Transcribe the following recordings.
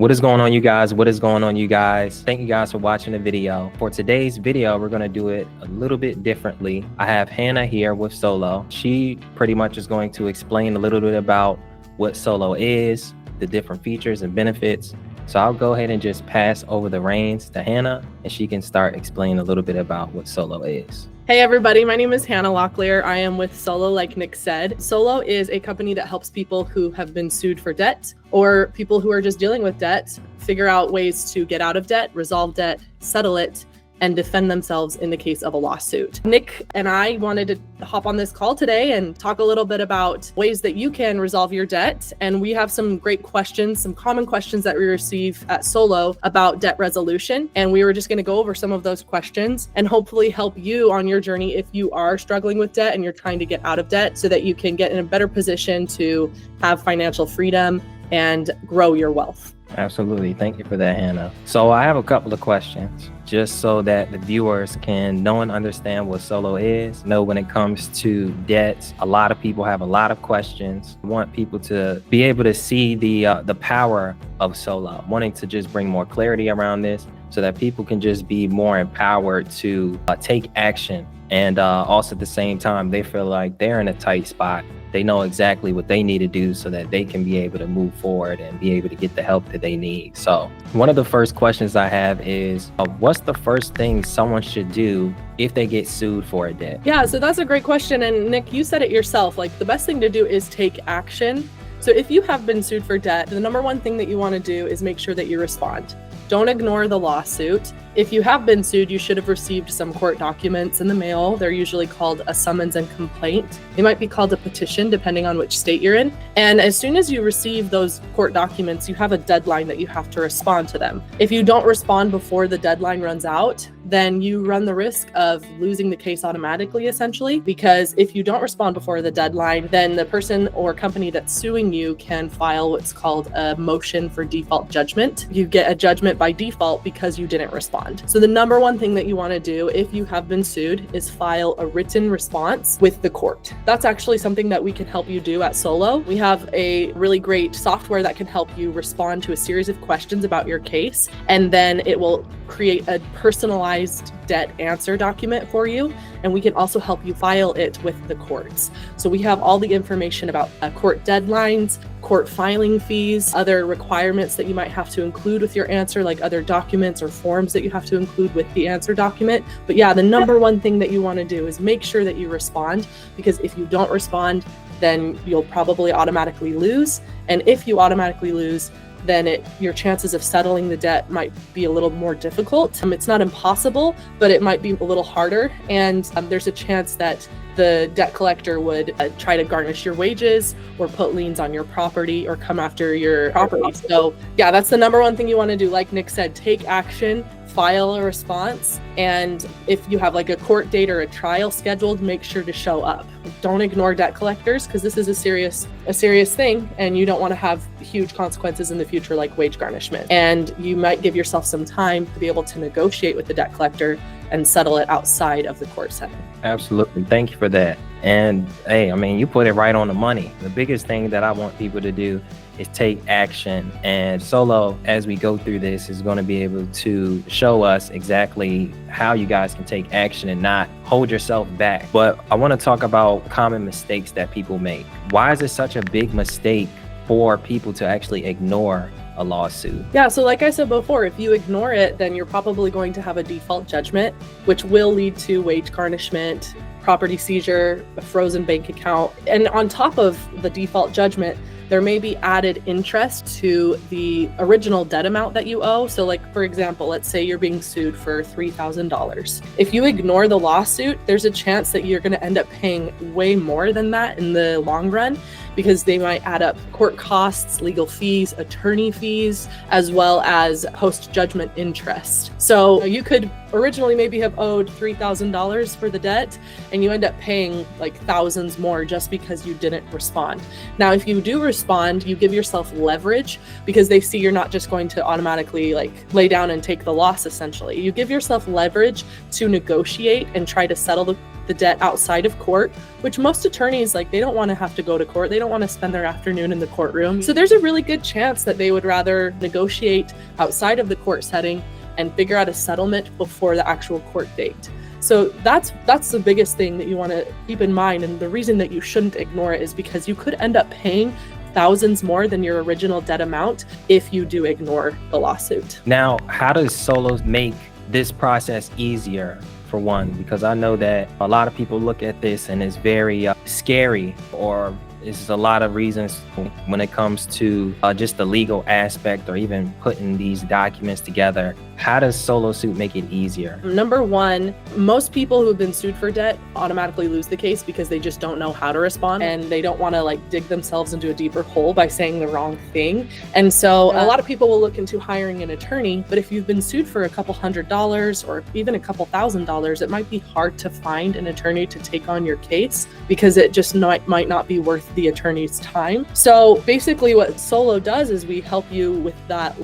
What is going on, you guys? What is going on, you guys? Thank you guys for watching the video. For today's video, we're going to do it a little bit differently. I have Hannah here with Solo. She pretty much is going to explain a little bit about what Solo is, the different features and benefits. So I'll go ahead and just pass over the reins to Hannah, and she can start explaining a little bit about what Solo is. Hey everybody, my name is Hannah Locklear. I am with Solo, like Nick said. Solo is a company that helps people who have been sued for debt or people who are just dealing with debt figure out ways to get out of debt, resolve debt, settle it, and defend themselves in the case of a lawsuit. Nick and I wanted to hop on this call today and talk a little bit about ways that you can resolve your debt. And we have some great questions, some common questions that we receive at Solo about debt resolution. And we were just gonna go over some of those questions and hopefully help you on your journey if you are struggling with debt and you're trying to get out of debt so that you can get in a better position to have financial freedom and grow your wealth. Absolutely. Thank you for that, Hannah. So I have a couple of questions just so that the viewers can know and understand what Solo is. Know when it comes to debt, a lot of people have a lot of questions. I want people to be able to see the power of Solo, wanting to just bring more clarity around this so that people can just be more empowered to take action. And also at the same time, they feel like they're in a tight spot. They know exactly what they need to do so that they can be able to move forward and be able to get the help that they need. So one of the first questions I have is, what's the first thing someone should do if they get sued for a debt? Yeah, so that's a great question. And Nick, you said it yourself, like the best thing to do is take action. So if you have been sued for debt, the number one thing that you want to do is make sure that you respond. Don't ignore the lawsuit. If you have been sued, you should have received some court documents in the mail. They're usually called a summons and complaint. They might be called a petition, depending on which state you're in. And as soon as you receive those court documents, you have a deadline that you have to respond to them. If you don't respond before the deadline runs out, then you run the risk of losing the case automatically, essentially, because if you don't respond before the deadline, then the person or company that's suing you can file what's called a motion for default judgment. You get a judgment by default because you didn't respond. So the number one thing that you want to do if you have been sued is file a written response with the court. That's actually something that we can help you do at Solo. We have a really great software that can help you respond to a series of questions about your case, and then it will create a personalized debt answer document for you. And we can also help you file it with the courts. So we have all the information about court deadlines, court filing fees, other requirements that you might have to include with your answer, like other documents or forms that you have to include with the answer document. But yeah, the number one thing that you want to do is make sure that you respond, because if you don't respond, then you'll probably automatically lose. And if you automatically lose, then your chances of settling the debt might be a little more difficult. It's not impossible, but it might be a little harder. And there's a chance that the debt collector would try to garnish your wages or put liens on your property or come after your property. So yeah, that's the number one thing you want to do. Like Nick said, take action, file a response. And if you have like a court date or a trial scheduled, make sure to show up. Don't ignore debt collectors, because this is a serious thing, and you don't want to have huge consequences in the future like wage garnishment. And you might give yourself some time to be able to negotiate with the debt collector and settle it outside of the court setting. Absolutely. Thank you for that. And hey, I mean, you put it right on the money. The biggest thing that I want people to do is take action. And Solo, as we go through this, is going to be able to show us exactly how you guys can take action and not hold yourself back. But I want to talk about common mistakes that people make. Why is it such a big mistake for people to actually ignore a lawsuit? Yeah, so like I said before, if you ignore it, then you're probably going to have a default judgment, which will lead to wage garnishment, property seizure, a frozen bank account. And on top of the default judgment, there may be added interest to the original debt amount that you owe. So like, for example, let's say you're being sued for $3,000. If you ignore the lawsuit, there's a chance that you're going to end up paying way more than that in the long run, because they might add up court costs, legal fees, attorney fees, as well as post-judgment interest. So you could originally maybe have owed $3,000 for the debt, and you end up paying like thousands more just because you didn't respond. Now, if you do respond, you give yourself leverage because they see you're not just going to automatically like lay down and take the loss. Essentially, you give yourself leverage to negotiate and try to settle the debt outside of court, which most attorneys, like, they don't want to have to go to court. They don't want to spend their afternoon in the courtroom. So there's a really good chance that they would rather negotiate outside of the court setting and figure out a settlement before the actual court date. So that's the biggest thing that you want to keep in mind. And the reason that you shouldn't ignore it is because you could end up paying thousands more than your original debt amount if you do ignore the lawsuit. Now, how does Solo make this process easier? For one, because I know that a lot of people look at this and it's very scary, or there's a lot of reasons when it comes to just the legal aspect or even putting these documents together. How does SoloSuit make it easier? Number one, most people who have been sued for debt automatically lose the case because they just don't know how to respond, and they don't want to like dig themselves into a deeper hole by saying the wrong thing. And so a lot of people will look into hiring an attorney, but if you've been sued for a couple $100s or even a couple $1,000s, it might be hard to find an attorney to take on your case because it just might not be worth the attorney's time. So basically what Solo does is we help you with that,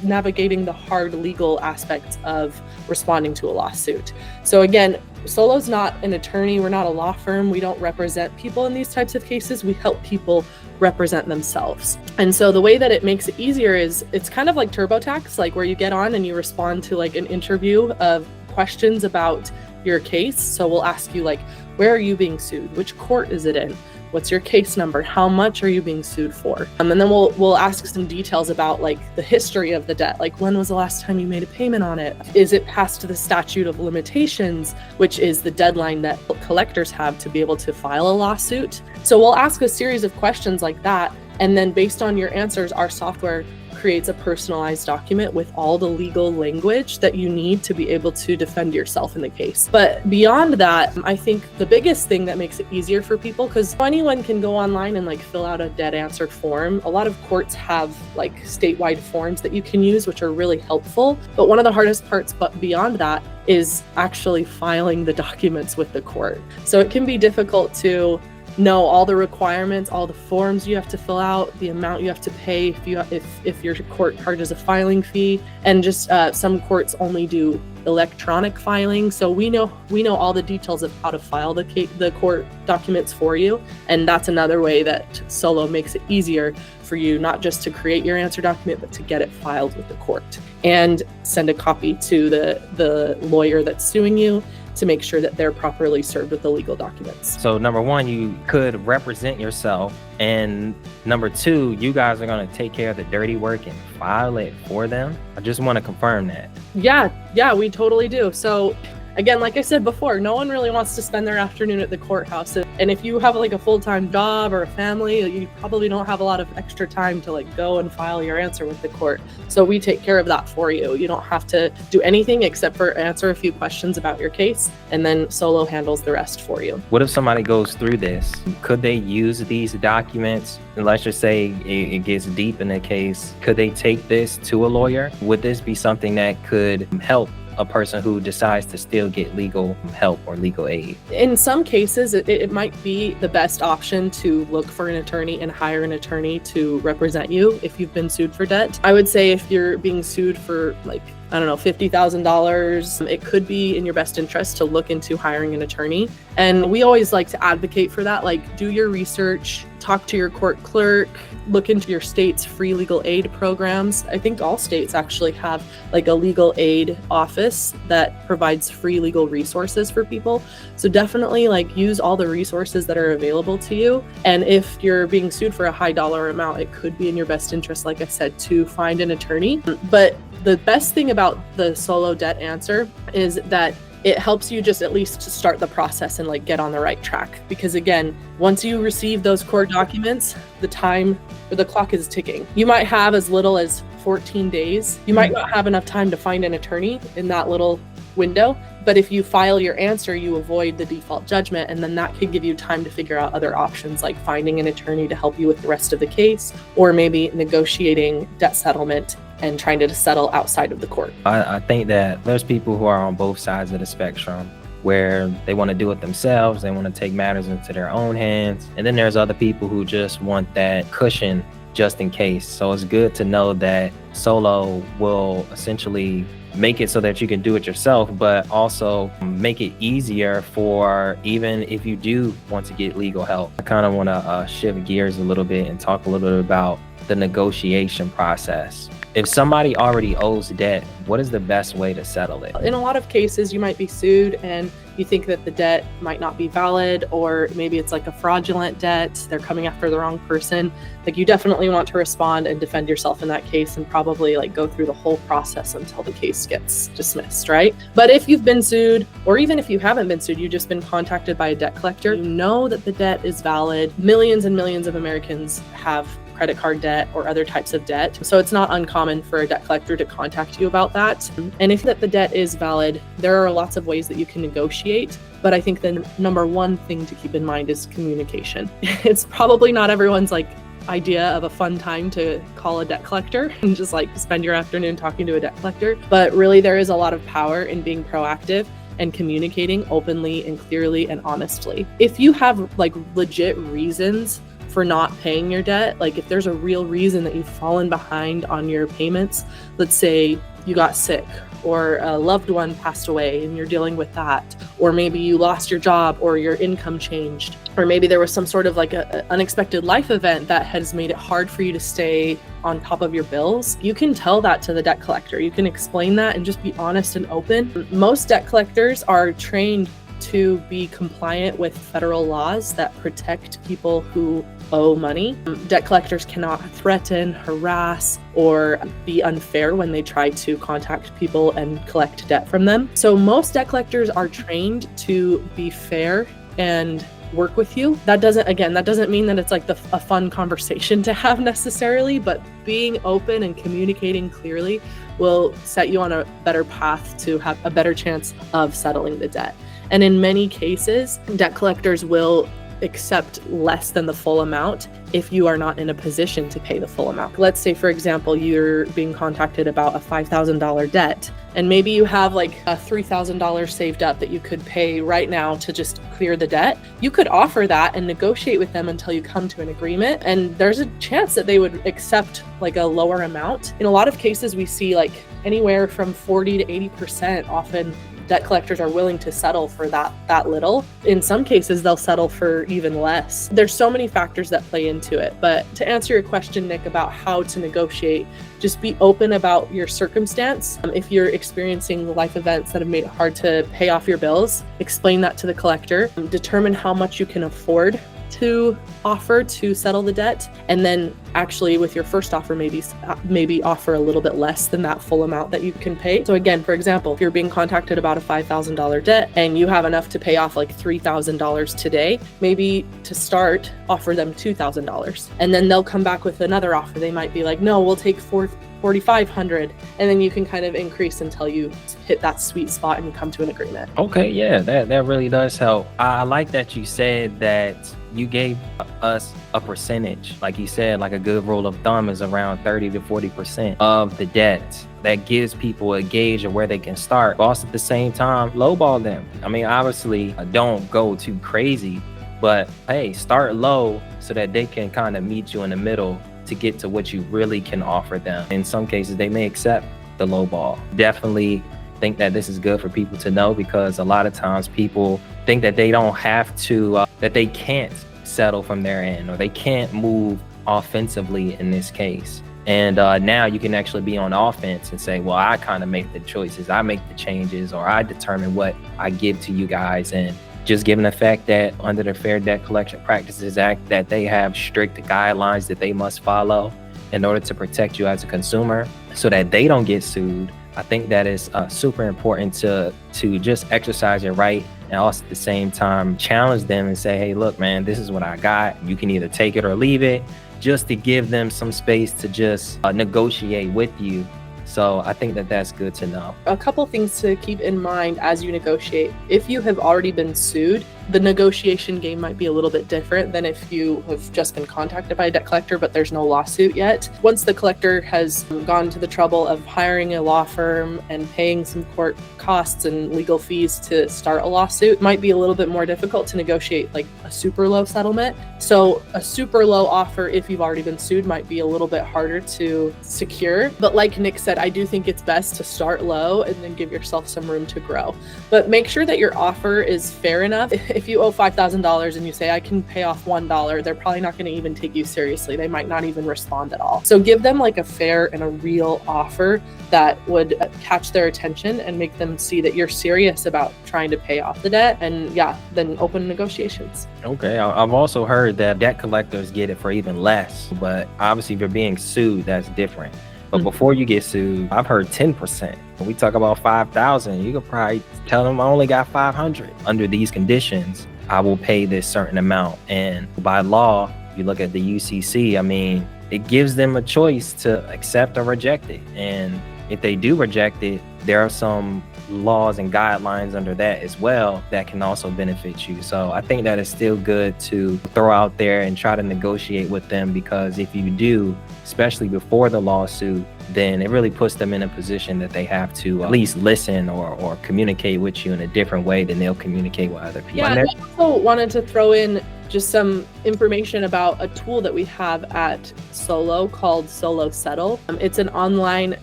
navigating the hard legal aspects of responding to a lawsuit. So again, Solo's not an attorney. We're not a law firm. We don't represent people in these types of cases. We help people represent themselves. And so the way that it makes it easier is it's kind of like TurboTax, like where you get on and you respond to like an interview of questions about your case. So we'll ask you like, where are you being sued? Which court is it in? What's your case number? How much are you being sued for? And then we'll ask some details about like the history of the debt. Like, when was the last time you made a payment on it? Is it past the statute of limitations, which is the deadline that collectors have to be able to file a lawsuit? So we'll ask a series of questions like that. And then based on your answers, our software creates a personalized document with all the legal language that you need to be able to defend yourself in the case. But beyond that, I think the biggest thing that makes it easier for people, because anyone can go online and like fill out a debt answer form. A lot of courts have like statewide forms that you can use, which are really helpful. But one of the hardest parts, but beyond that, is actually filing the documents with the court. So it can be difficult to know all the requirements, all the forms you have to fill out, the amount you have to pay if your court charges a filing fee, and just some courts only do electronic filing. So we know all the details of how to file the court documents for you, and that's another way that Solo makes it easier for you, not just to create your answer document, but to get it filed with the court and send a copy to the lawyer that's suing you to make sure that they're properly served with the legal documents. So number one, you could represent yourself. And number two, you guys are going to take care of the dirty work and file it for them. I just want to confirm that. Yeah, we totally do. So again, like I said before, no one really wants to spend their afternoon at the courthouse. And if you have like a full-time job or a family, you probably don't have a lot of extra time to like go and file your answer with the court. So we take care of that for you. You don't have to do anything except for answer a few questions about your case, and then Solo handles the rest for you. What if somebody goes through this? Could they use these documents? And let's just say it gets deep in the case. Could they take this to a lawyer? Would this be something that could help a person who decides to still get legal help or legal aid? In some cases, it might be the best option to look for an attorney and hire an attorney to represent you if you've been sued for debt. I would say if you're being sued for like, I don't know, $50,000, it could be in your best interest to look into hiring an attorney. And we always like to advocate for that. Like, do your research, talk to your court clerk, look into your state's free legal aid programs. I think all states actually have like a legal aid office that provides free legal resources for people. So definitely like use all the resources that are available to you. And if you're being sued for a high dollar amount, it could be in your best interest, like I said, to find an attorney. But the best thing about the Solo debt answer is that it helps you just at least to start the process and like get on the right track. Because again, once you receive those court documents, the clock is ticking. You might have as little as 14 days. You might not have enough time to find an attorney in that little window. But if you file your answer, you avoid the default judgment, and then that could give you time to figure out other options like finding an attorney to help you with the rest of the case, or maybe negotiating debt settlement and trying to settle outside of the court. I think that there's people who are on both sides of the spectrum where they want to do it themselves, they want to take matters into their own hands. And then there's other people who just want that cushion just in case. So it's good to know that Solo will essentially make it so that you can do it yourself, but also make it easier for even if you do want to get legal help. I kind of want to shift gears a little bit and talk a little bit about the negotiation process. If somebody already owes debt, what is the best way to settle it? In a lot of cases, you might be sued and you think that the debt might not be valid, or maybe it's like a fraudulent debt, they're coming after the wrong person. Like, you definitely want to respond and defend yourself in that case and probably like go through the whole process until the case gets dismissed, right? But if you've been sued, or even if you haven't been sued, you've just been contacted by a debt collector, you know that the debt is valid. Millions and millions of Americans have credit card debt or other types of debt. So it's not uncommon for a debt collector to contact you about that. And if that the debt is valid, there are lots of ways that you can negotiate. But I think the number one thing to keep in mind is communication. It's probably not everyone's like idea of a fun time to call a debt collector and just like spend your afternoon talking to a debt collector. But really, there is a lot of power in being proactive and communicating openly and clearly and honestly. If you have like legit reasons for not paying your debt, like if there's a real reason that you've fallen behind on your payments, let's say you got sick or a loved one passed away and you're dealing with that, or maybe you lost your job or your income changed, or maybe there was some sort of like a unexpected life event that has made it hard for you to stay on top of your bills, you can tell that to the debt collector. You can explain that and just be honest and open. Most debt collectors are trained to be compliant with federal laws that protect people who owe money. Debt collectors cannot threaten, harass, or be unfair when they try to contact people and collect debt from them. So most debt collectors are trained to be fair and work with you. That doesn't mean that it's like a fun conversation to have necessarily, but being open and communicating clearly will set you on a better path to have a better chance of settling the debt. And in many cases, debt collectors will accept less than the full amount if you are not in a position to pay the full amount. Let's say, for example, you're being contacted about a $5,000 debt, and maybe you have like a $3,000 saved up that you could pay right now to just clear the debt. You could offer that and negotiate with them until you come to an agreement, and there's a chance that they would accept like a lower amount. In a lot of cases, we see like anywhere from 40 to 80% often debt collectors are willing to settle for that little. In some cases, they'll settle for even less. There's so many factors that play into it. But to answer your question, Nick, about how to negotiate, just be open about your circumstance. If you're experiencing life events that have made it hard to pay off your bills, explain that to the collector. Determine how much you can afford to offer to settle the debt, and then actually with your first offer maybe offer a little bit less than that full amount that you can pay. So again, for example, if you're being contacted about a $5,000 debt and you have enough to pay off like $3,000 today, maybe to start offer them $2,000, and then they'll come back with another offer. They might be like, no, we'll take $4,500, and then you can kind of increase until you hit that sweet spot and come to an agreement. Okay, yeah, that really does help. I like that you said that you gave us a percentage. Like you said, like a good rule of thumb is around 30 to 40% of the debt. That gives people a gauge of where they can start. But also at the same time, lowball them. I mean, obviously, don't go too crazy, but hey, start low so that they can kind of meet you in the middle to get to what you really can offer them. In some cases, they may accept the low ball. Definitely think that this is good for people to know, because a lot of times people think that they don't have to, that they can't settle from their end, or they can't move offensively in this case. And now you can actually be on offense and say, well, I kind of make the choices, I make the changes, or I determine what I give to you guys. And just given the fact that under the Fair Debt Collection Practices Act, that they have strict guidelines that they must follow in order to protect you as a consumer so that they don't get sued. I think that is super important to just exercise your right, and also at the same time challenge them and say, hey, look, man, this is what I got. You can either take it or leave it, just to give them some space to just negotiate with you So I think that that's good to know. A couple things to keep in mind as you negotiate. If you have already been sued, the negotiation game might be a little bit different than if you have just been contacted by a debt collector, but there's no lawsuit yet. Once the collector has gone to the trouble of hiring a law firm and paying some court costs and legal fees to start a lawsuit, it might be a little bit more difficult to negotiate like a super low settlement. So a super low offer, if you've already been sued, might be a little bit harder to secure. But like Nick said, I do think it's best to start low and then give yourself some room to grow. But make sure that your offer is fair enough. If you owe $5,000 and you say, I can pay off $1, they're probably not going to even take you seriously. They might not even respond at all. So give them like a fair and a real offer that would catch their attention and make them see that you're serious about trying to pay off the debt. And then open negotiations. Okay, I've also heard that debt collectors get it for even less, but obviously if you're being sued, that's different. But before you get sued, I've heard 10%. When we talk about 5,000, you could probably tell them I only got 500. Under these conditions, I will pay this certain amount. And by law, you look at the UCC, I mean, it gives them a choice to accept or reject it. And if they do reject it, there are some laws and guidelines under that as well that can also benefit you. So I think that it's still good to throw out there and try to negotiate with them, because if you do, especially before the lawsuit, then it really puts them in a position that they have to at least listen or communicate with you in a different way than they'll communicate with other people. Yeah, and I also wanted to throw in just some information about a tool that we have at Solo called SoloSuit. It's an online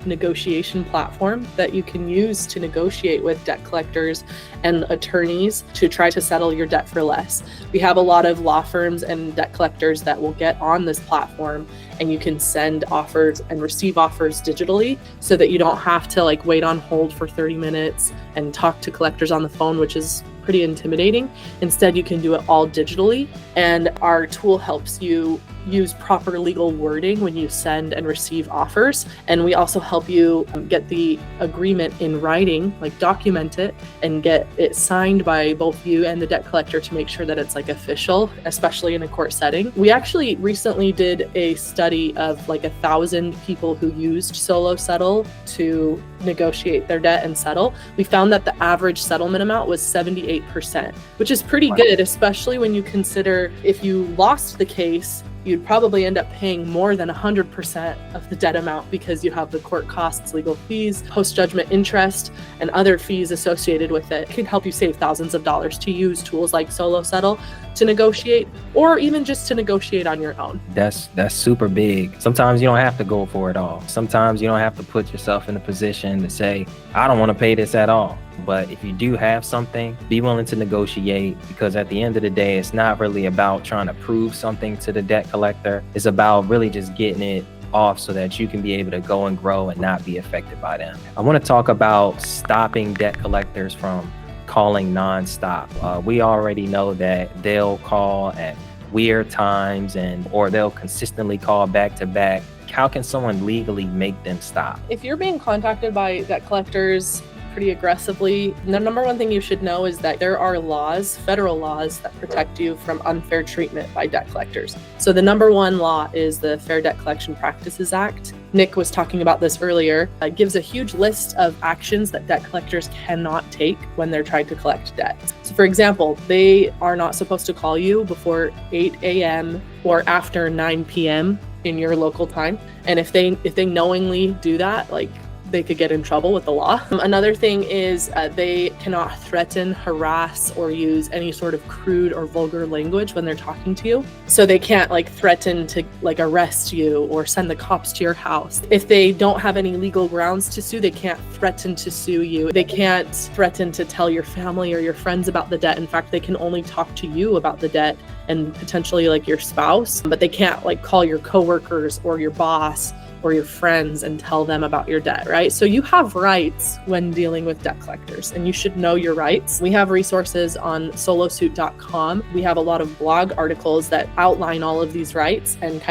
negotiation platform that you can use to negotiate with debt collectors and attorneys to try to settle your debt for less. We have a lot of law firms and debt collectors that will get on this platform, and you can send offers and receive offers digitally so that you don't have to like wait on hold for 30 minutes and talk to collectors on the phone, which is pretty intimidating. Instead, you can do it all digitally, and our tool helps you use proper legal wording when you send and receive offers. And we also help you get the agreement in writing, like document it and get it signed by both you and the debt collector to make sure that it's like official, especially in a court setting. We actually recently did a study of like 1,000 people who used SoloSuit to negotiate their debt and settle. We found that the average settlement amount was 78%, which is pretty good, especially when you consider if you lost the case, you'd probably end up paying more than 100% of the debt amount because you have the court costs, legal fees, post-judgment interest, and other fees associated with it. It can help you save thousands of dollars to use tools like SoloSuit to negotiate, or even just to negotiate on your own. That's super big. Sometimes you don't have to go for it all. Sometimes you don't have to put yourself in a position to say, I don't want to pay this at all. But if you do have something, be willing to negotiate, because at the end of the day, it's not really about trying to prove something to the debt collector. It's about really just getting it off so that you can be able to go and grow and not be affected by them. I want to talk about stopping debt collectors from calling nonstop. We already know that they'll call at weird times or they'll consistently call back to back. How can someone legally make them stop? If you're being contacted by debt collectors pretty aggressively, the number one thing you should know is that there are laws, federal laws, that protect you from unfair treatment by debt collectors. So the number one law is the Fair Debt Collection Practices Act. Nick was talking about this earlier. It gives a huge list of actions that debt collectors cannot take when they're trying to collect debt. So for example, they are not supposed to call you before 8 a.m. or after 9 p.m. in your local time. And if they knowingly do that, like, they could get in trouble with the law. Another thing is they cannot threaten, harass, or use any sort of crude or vulgar language when they're talking to you. So they can't like threaten to like arrest you or send the cops to your house. If they don't have any legal grounds to sue, they can't threaten to sue you. They can't threaten to tell your family or your friends about the debt. In fact, they can only talk to you about the debt and potentially like your spouse, but they can't like call your coworkers or your boss or your friends and tell them about your debt, right? So you have rights when dealing with debt collectors, and you should know your rights. We have resources on SoloSuit.com. We have a lot of blog articles that outline all of these rights, and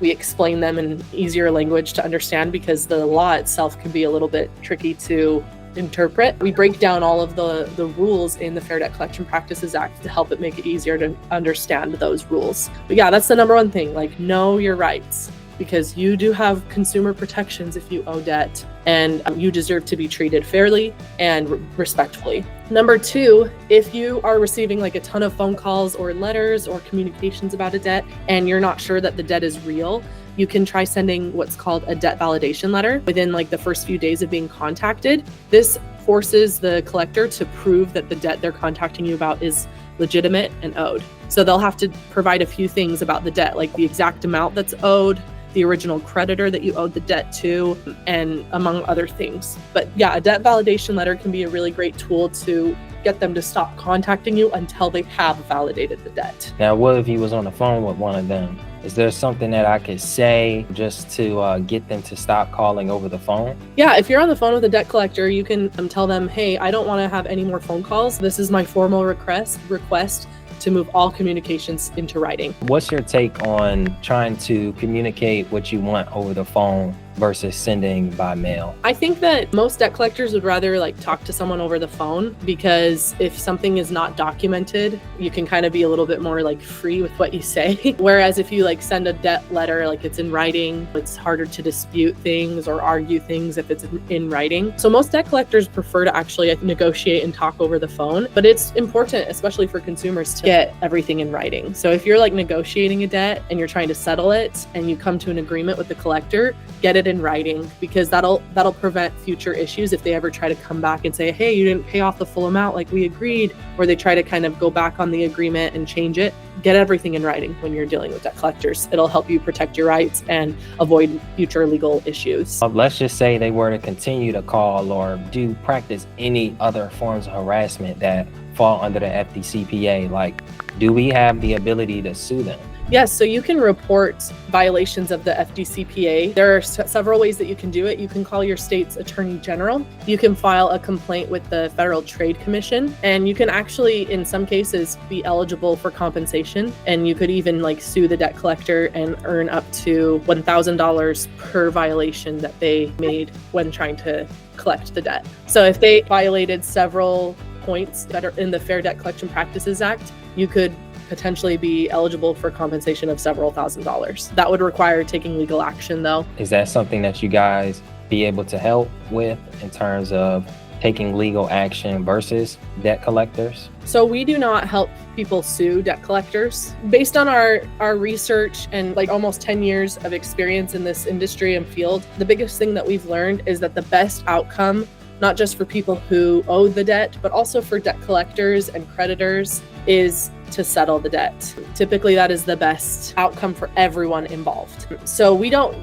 we explain them in easier language to understand, because the law itself can be a little bit tricky to interpret. We break down all of the rules in the Fair Debt Collection Practices Act to help it make it easier to understand those rules. But yeah, that's the number one thing, like, know your rights. because you do have consumer protections if you owe debt, and you deserve to be treated fairly and respectfully. Number two, if you are receiving like a ton of phone calls or letters or communications about a debt and you're not sure that the debt is real, you can try sending what's called a debt validation letter within like the first few days of being contacted. This forces the collector to prove that the debt they're contacting you about is legitimate and owed. So they'll have to provide a few things about the debt, like the exact amount that's owed, the original creditor that you owed the debt to, and among other things. But yeah, a debt validation letter can be a really great tool to get them to stop contacting you until they have validated the debt. Now, what if you was on the phone with one of them? Is there something that I could say just to get them to stop calling over the phone? Yeah, if you're on the phone with a debt collector, you can tell them, hey, I don't want to have any more phone calls. This is my formal request to move all communications into writing. What's your take on trying to communicate what you want over the phone versus sending by mail? I think that most debt collectors would rather like talk to someone over the phone, because if something is not documented, you can kind of be a little bit more like free with what you say. Whereas if you like send a debt letter, like it's in writing, it's harder to dispute things or argue things if it's in writing. So most debt collectors prefer to actually negotiate and talk over the phone, but it's important, especially for consumers, to get everything in writing. So if you're like negotiating a debt and you're trying to settle it and you come to an agreement with the collector, get it in writing, because that'll prevent future issues if they ever try to come back and say, hey, you didn't pay off the full amount like we agreed, or they try to kind of go back on the agreement and change it. Get everything in writing when you're dealing with debt collectors. It'll help you protect your rights and avoid future legal issues. Let's just say they were to continue to call or do practice any other forms of harassment that fall under the FDCPA. Like, do we have the ability to sue them? Yes, so you can report violations of the FDCPA. There are several ways that you can do it. You can call your state's attorney general. You can file a complaint with the Federal Trade Commission, and you can actually, in some cases, be eligible for compensation. And you could even like sue the debt collector and earn up to $1,000 per violation that they made when trying to collect the debt. So if they violated several points that are in the Fair Debt Collection Practices Act, you could potentially be eligible for compensation of several $1,000s. That would require taking legal action though. Is that something that you guys be able to help with in terms of taking legal action versus debt collectors? So we do not help people sue debt collectors. Based on our research and like almost 10 years of experience in this industry and field, the biggest thing that we've learned is that the best outcome, not just for people who owe the debt, but also for debt collectors and creditors, is to settle the debt. Typically, that is the best outcome for everyone involved. So we don't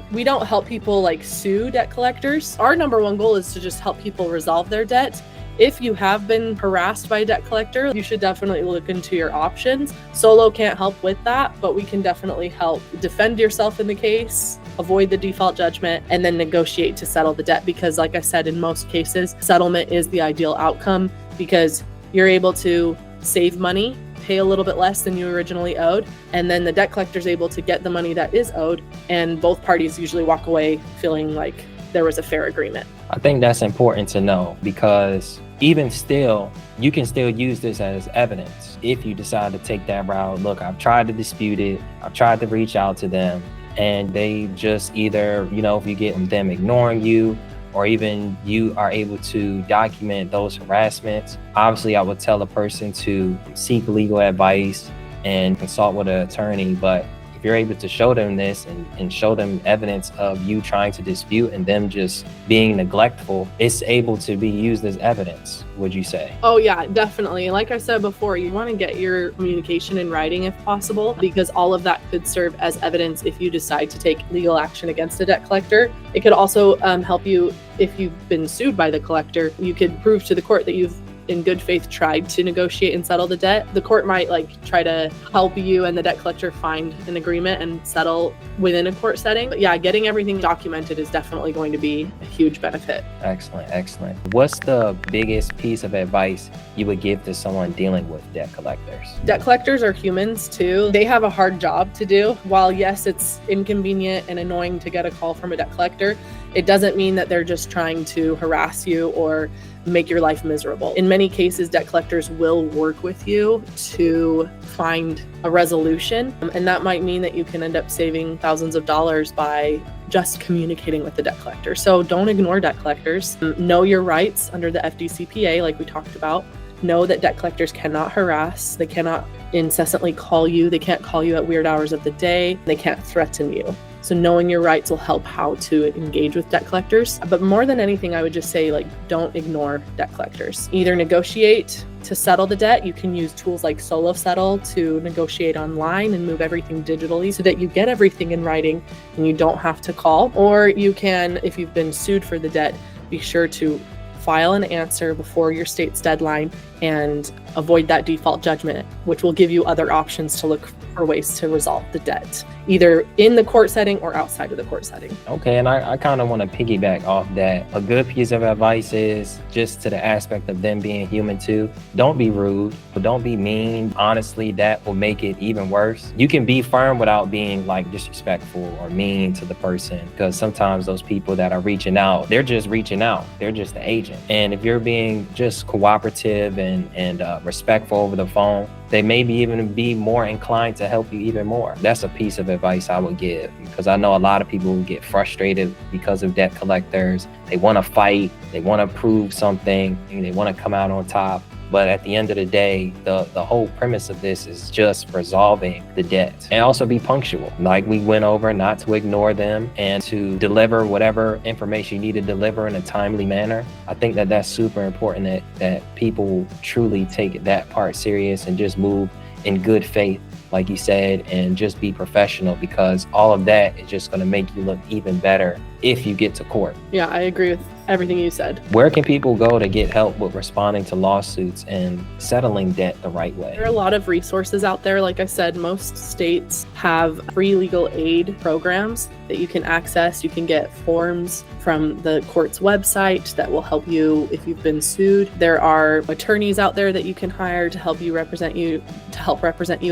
help people like sue debt collectors. Our number one goal is to just help people resolve their debt. If you have been harassed by a debt collector, you should definitely look into your options. Solo can't help with that, but we can definitely help defend yourself in the case, avoid the default judgment, and then negotiate to settle the debt. Because like I said, in most cases, settlement is the ideal outcome, because you're able to save money, pay a little bit less than you originally owed, and then the debt collector is able to get the money that is owed, and both parties usually walk away feeling like there was a fair agreement. I think that's important to know, because even still, you can still use this as evidence if you decide to take that route. Look, I've tried to dispute it, I've tried to reach out to them, and they just either, if you get them ignoring you, or even you are able to document those harassments. Obviously, I would tell a person to seek legal advice and consult with an attorney. But if you're able to show them this and show them evidence of you trying to dispute and them just being neglectful, it's able to be used as evidence, would you say? Oh yeah, definitely. Like I said before, you want to get your communication in writing if possible, because all of that could serve as evidence if you decide to take legal action against a debt collector. It could also help you if you've been sued by the collector. You could prove to the court that you've in good faith tried to negotiate and settle the debt. The court might try to help you and the debt collector find an agreement and settle within a court setting. But yeah, getting everything documented is definitely going to be a huge benefit. Excellent. What's the biggest piece of advice you would give to someone dealing with debt collectors? Debt collectors are humans too. They have a hard job to do. While yes, it's inconvenient and annoying to get a call from a debt collector, It doesn't mean that they're just trying to harass you or make your life miserable. In many cases, debt collectors will work with you to find a resolution. And that might mean that you can end up saving thousands of dollars by just communicating with the debt collector. So don't ignore debt collectors. Know your rights under the FDCPA, like we talked about. Know that debt collectors cannot harass. They cannot incessantly call you. They can't call you at weird hours of the day. They can't threaten you. So knowing your rights will help how to engage with debt collectors. But more than anything, I would just say, don't ignore debt collectors. Either negotiate to settle the debt. You can use tools like SoloSuit to negotiate online and move everything digitally so that you get everything in writing and you don't have to call. Or you can, if you've been sued for the debt, be sure to file an answer before your state's deadline and avoid that default judgment, which will give you other options to look for ways to resolve the debt, either in the court setting or outside of the court setting. Okay, and I kind of want to piggyback off that. A good piece of advice is just to the aspect of them being human too. Don't be rude, but don't be mean. Honestly, that will make it even worse. You can be firm without being disrespectful or mean to the person, because sometimes those people that are reaching out, they're just reaching out. They're just the agent. And if you're being just cooperative and respectful over the phone, they may even be more inclined to help you even more. That's a piece of advice I would give, because I know a lot of people who get frustrated because of debt collectors. They want to fight, they want to prove something, and they want to come out on top. But at the end of the day, the whole premise of this is just resolving the debt. And also be punctual. Like we went over, not to ignore them and to deliver whatever information you need to deliver in a timely manner. I think that that's super important, that people truly take that part serious and just move in good faith, like you said, and just be professional, because all of that is just going to make you look even better if you get to court. Yeah, I agree with everything you said. Where can people go to get help with responding to lawsuits and settling debt the right way? There are a lot of resources out there. Like I said, most states have free legal aid programs that you can access. You can get forms from the court's website that will help you if you've been sued. There are attorneys out there that you can hire to help represent you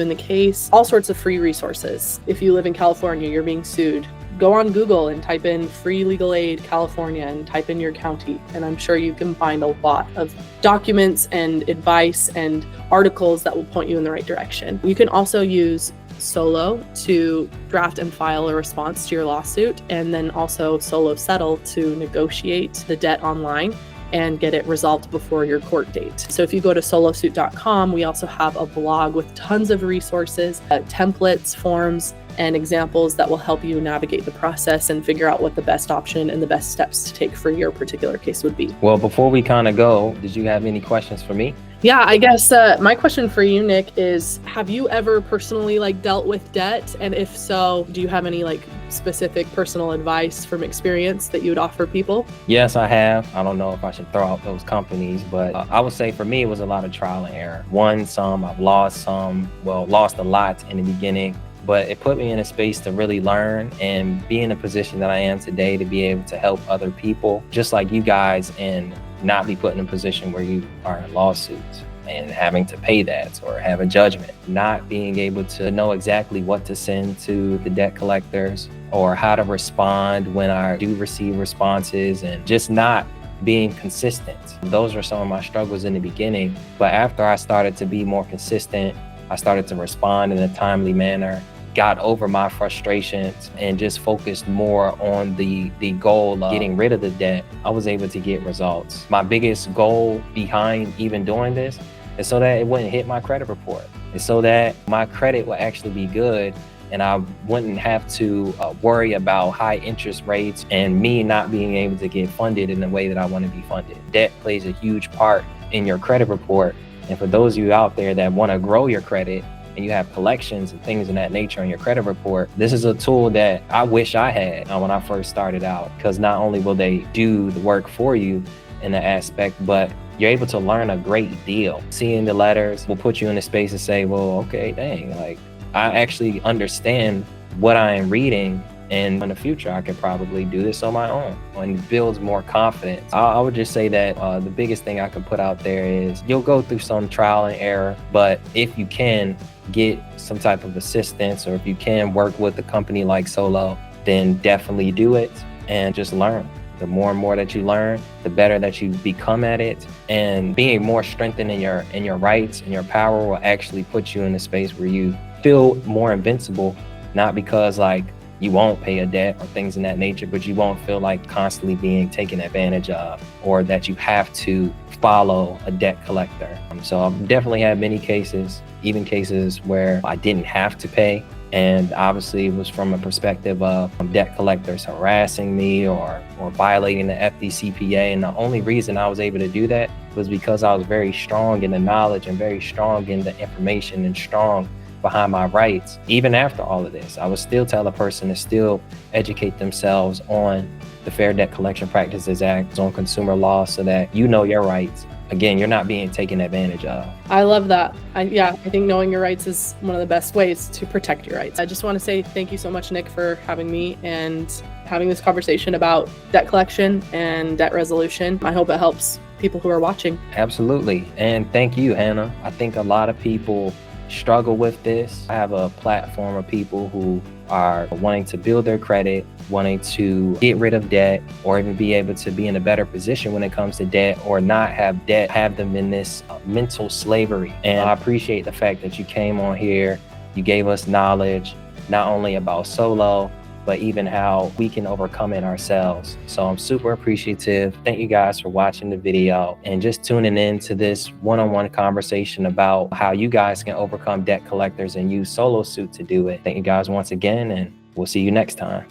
in the case. All sorts of free resources. If you live in California, you're being sued, go on Google and type in free legal aid California and type in your county. And I'm sure you can find a lot of documents and advice and articles that will point you in the right direction. You can also use Solo to draft and file a response to your lawsuit, and then also SoloSuit to negotiate the debt online and get it resolved before your court date. So if you go to SoloSuit.com, we also have a blog with tons of resources, templates, forms, and examples that will help you navigate the process and figure out what the best option and the best steps to take for your particular case would be. Well, before we kind of go, did you have any questions for me? Yeah, I guess my question for you, Nick, is have you ever personally dealt with debt? And if so, do you have any specific personal advice from experience that you would offer people? Yes, I have. I don't know if I should throw out those companies, but I would say for me, it was a lot of trial and error. Won some, I've lost some, lost a lot in the beginning. But it put me in a space to really learn and be in a position that I am today to be able to help other people, just like you guys, and not be put in a position where you are in lawsuits and having to pay that or have a judgment. Not being able to know exactly what to send to the debt collectors or how to respond when I do receive responses, and just not being consistent. Those were some of my struggles in the beginning. But after I started to be more consistent, I started to respond in a timely manner, got over my frustrations, and just focused more on the goal of getting rid of the debt. I was able to get results. My biggest goal behind even doing this is so that it wouldn't hit my credit report. It's so that my credit would actually be good and I wouldn't have to worry about high interest rates and me not being able to get funded in the way that I want to be funded. Debt plays a huge part in your credit report. And for those of you out there that want to grow your credit and you have collections and things of that nature on your credit report, this is a tool that I wish I had when I first started out, because not only will they do the work for you in the aspect, but you're able to learn a great deal. Seeing the letters will put you in a space to say, well, okay, dang, I actually understand what I am reading, and in the future, I could probably do this on my own, and it builds more confidence. I would just say that the biggest thing I can put out there is you'll go through some trial and error, but if you can get some type of assistance, or if you can work with a company like Solo, then definitely do it. and just learn. The more and more that you learn, the better that you become at it. And being more strengthened in your rights and your power will actually put you in a space where you feel more invincible, not because like you won't pay a debt or things in that nature, but you won't feel like constantly being taken advantage of, or that you have to follow a debt collector. So I've definitely had many cases, even cases where I didn't have to pay. And obviously it was from a perspective of debt collectors harassing me or violating the FDCPA. And the only reason I was able to do that was because I was very strong in the knowledge and very strong in the information and strong behind my rights. Even after all of this, I would still tell a person to still educate themselves on the Fair Debt Collection Practices Act, on consumer law, so that you know your rights. Again, you're not being taken advantage of. I love that. I think knowing your rights is one of the best ways to protect your rights. I just want to say thank you so much, Nick, for having me and having this conversation about debt collection and debt resolution. I hope it helps people who are watching. Absolutely. And thank you, Hannah. I think a lot of people struggle with this. I have a platform of people who are wanting to build their credit, wanting to get rid of debt, or even be able to be in a better position when it comes to debt, or not have debt, have them in this mental slavery. And I appreciate the fact that you came on here, you gave us knowledge, not only about Solo, but even how we can overcome it ourselves. So I'm super appreciative. Thank you guys for watching the video and just tuning in to this one-on-one conversation about how you guys can overcome debt collectors and use SoloSuit to do it. Thank you guys once again, and we'll see you next time.